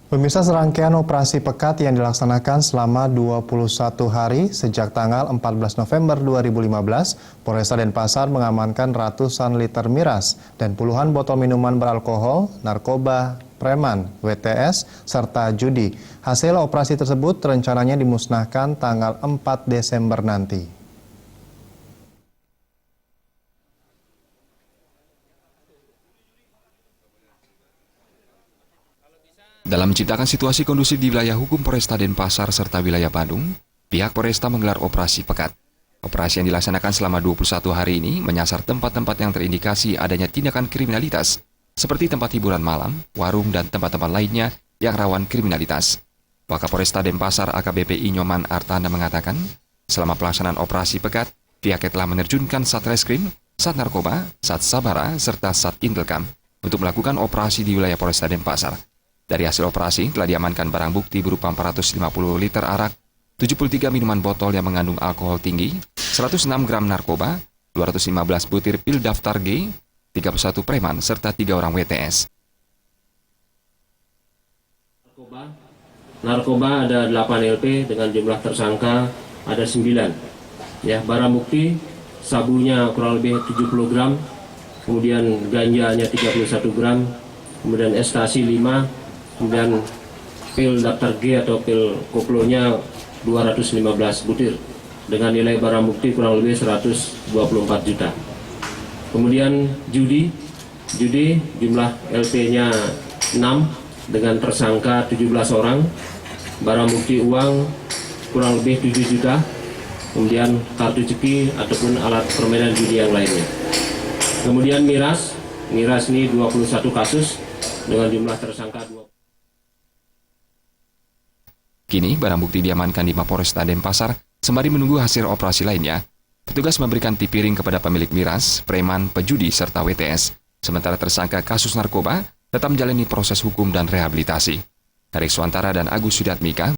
Pemirsa, serangkaian operasi pekat yang dilaksanakan selama 21 hari sejak tanggal 14 November 2015, Polresta Denpasar mengamankan ratusan liter miras dan puluhan botol minuman beralkohol, narkoba, preman, WTS, serta judi. Hasil operasi tersebut rencananya dimusnahkan tanggal 4 Desember nanti. Dalam menciptakan situasi kondusif di wilayah hukum Polresta Denpasar serta wilayah Bandung, pihak Polresta menggelar operasi pekat. Operasi yang dilaksanakan selama 21 hari ini menyasar tempat-tempat yang terindikasi adanya tindakan kriminalitas, seperti tempat hiburan malam, warung, dan tempat-tempat lainnya yang rawan kriminalitas. Wakapolresta Denpasar AKBP Nyoman Artana mengatakan, selama pelaksanaan operasi pekat, pihaknya telah menerjunkan Satreskrim, Sat Narkoba, Sat Sabara, serta Sat Intelkam untuk melakukan operasi di wilayah Polresta Denpasar. Dari hasil operasi, telah diamankan barang bukti berupa 450 liter arak, 73 minuman botol yang mengandung alkohol tinggi, 106 gram narkoba, 215 butir pil daftar G, 31 preman, serta 3 orang WTS. Narkoba ada 8 LP dengan jumlah tersangka ada 9. Ya, barang bukti sabunya kurang lebih 70 gram, kemudian ganjanya 31 gram, kemudian ekstasi 5, kemudian pil daftar G atau pil koplonya 215 butir dengan nilai barang bukti kurang lebih 124 juta. Kemudian judi jumlah LP-nya 6 dengan tersangka 17 orang, barang bukti uang kurang lebih 7 juta, kemudian kartu ceki ataupun alat permainan judi yang lainnya. Kemudian miras ini 21 kasus dengan jumlah tersangka 20. Kini, barang bukti diamankan di Mapolresta Denpasar sembari menunggu hasil operasi lainnya. Petugas memberikan tipiring kepada pemilik miras, preman, pejudi, serta WTS. Sementara tersangka kasus narkoba tetap menjalani proses hukum dan rehabilitasi. Dari Suantara dan Agus Sudatmika.